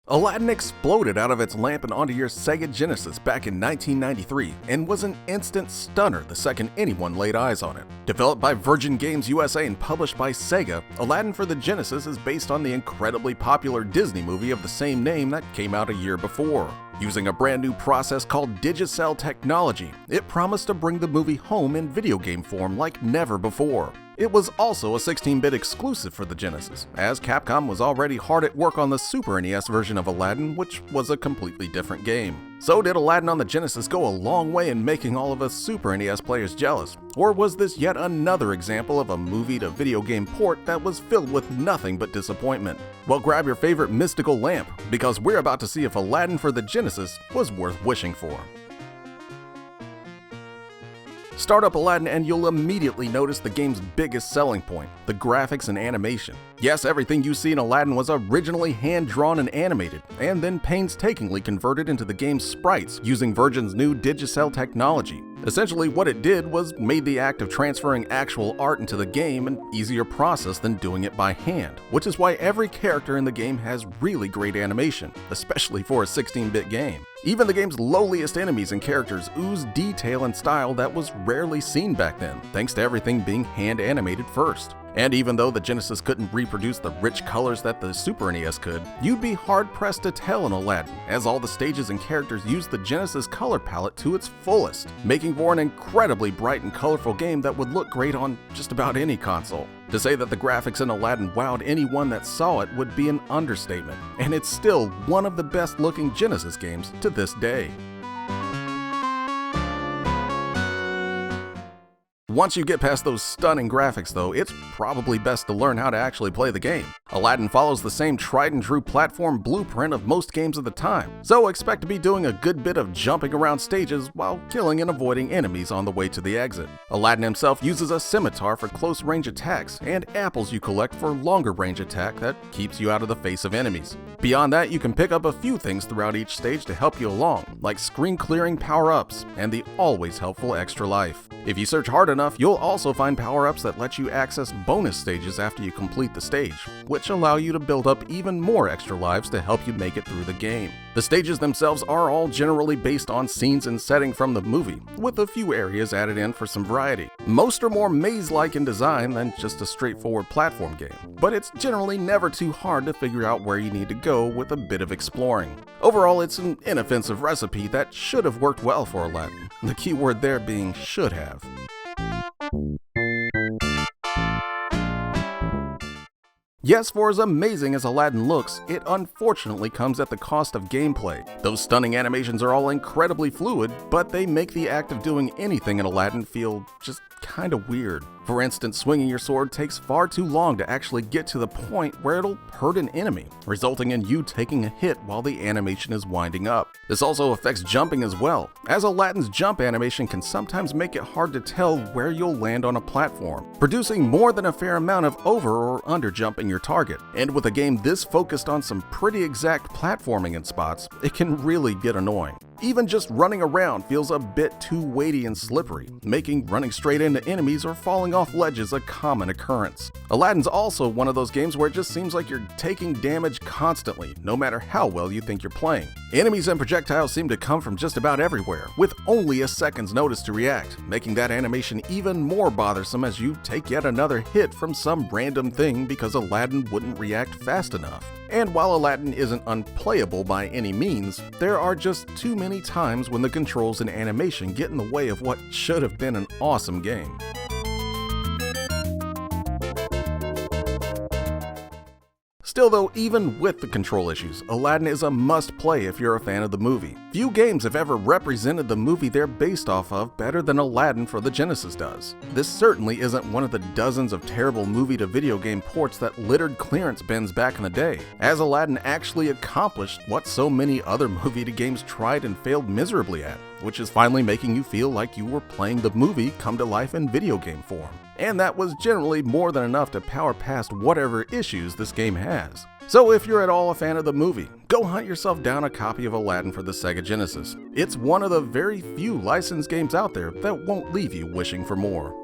Aladdin exploded out of its lamp and onto your Sega Genesis back in 1993 and was an instant stunner the second anyone laid eyes on it. Developed by Virgin Games USA and published by Sega, Aladdin for the Genesis is based on the incredibly popular Disney movie of the same name that came out a year before. Using a brand new process called Digicel technology, it promised to bring the movie home in video game form like never before. It was also a 16-bit exclusive for the Genesis, as Capcom was already hard at work on the Super NES version of Aladdin, which was a completely different game. So did Aladdin on the Genesis go a long way in making all of us Super NES players jealous? Or was this yet another example of a movie to video game port that was filled with nothing but disappointment? Well, grab your favorite mystical lamp, because we're about to see if Aladdin for the Genesis was worth wishing for. Start up Aladdin and you'll immediately notice the game's biggest selling point, the graphics and animation. Yes, everything you see in Aladdin was originally hand-drawn and animated, and then painstakingly converted into the game's sprites using Virgin's new Digicel technology. Essentially, what it did was made the act of transferring actual art into the game an easier process than doing it by hand, which is why every character in the game has really great animation, especially for a 16-bit game. Even the game's lowliest enemies and characters ooze detail and style that was rarely seen back then, thanks to everything being hand-animated first. And even though the Genesis couldn't reproduce the rich colors that the Super NES could, you'd be hard-pressed to tell in Aladdin, as all the stages and characters used the Genesis color palette to its fullest, making for an incredibly bright and colorful game that would look great on just about any console. To say that the graphics in Aladdin wowed anyone that saw it would be an understatement, and it's still one of the best-looking Genesis games to this day. Once you get past those stunning graphics though, it's probably best to learn how to actually play the game. Aladdin follows the same tried and true platform blueprint of most games of the time, so expect to be doing a good bit of jumping around stages while killing and avoiding enemies on the way to the exit. Aladdin himself uses a scimitar for close range attacks and apples you collect for longer range attack that keeps you out of the face of enemies. Beyond that, you can pick up a few things throughout each stage to help you along, like screen clearing power-ups and the always helpful extra life. If you search hard enough, you'll also find power-ups that let you access bonus stages after you complete the stage, which allow you to build up even more extra lives to help you make it through the game. The stages themselves are all generally based on scenes and setting from the movie, with a few areas added in for some variety. Most are more maze-like in design than just a straightforward platform game, but it's generally never too hard to figure out where you need to go with a bit of exploring. Overall, it's an inoffensive recipe that should have worked well for Aladdin, the key word there being should have. Yes, for as amazing as Aladdin looks, it unfortunately comes at the cost of gameplay. Those stunning animations are all incredibly fluid, but they make the act of doing anything in Aladdin feel just kinda weird. For instance, swinging your sword takes far too long to actually get to the point where it'll hurt an enemy, resulting in you taking a hit while the animation is winding up. This also affects jumping as well, as Aladdin's jump animation can sometimes make it hard to tell where you'll land on a platform, producing more than a fair amount of over or under jumping your target. And with a game this focused on some pretty exact platforming in spots, it can really get annoying. Even just running around feels a bit too weighty and slippery, making running straight into enemies or falling off ledges a common occurrence. Aladdin's also one of those games where it just seems like you're taking damage constantly, no matter how well you think you're playing. Enemies and projectiles seem to come from just about everywhere, with only a second's notice to react, making that animation even more bothersome as you take yet another hit from some random thing because Aladdin wouldn't react fast enough. And while Aladdin isn't unplayable by any means, there are just too many times when the controls and animation get in the way of what should have been an awesome game. Still though, even with the control issues, Aladdin is a must-play if you're a fan of the movie. Few games have ever represented the movie they're based off of better than Aladdin for the Genesis does. This certainly isn't one of the dozens of terrible movie-to-video game ports that littered clearance bins back in the day, as Aladdin actually accomplished what so many other movie-to-games tried and failed miserably at, which is finally making you feel like you were playing the movie come to life in video game form. And that was generally more than enough to power past whatever issues this game has. So if you're at all a fan of the movie, go hunt yourself down a copy of Aladdin for the Sega Genesis. It's one of the very few licensed games out there that won't leave you wishing for more.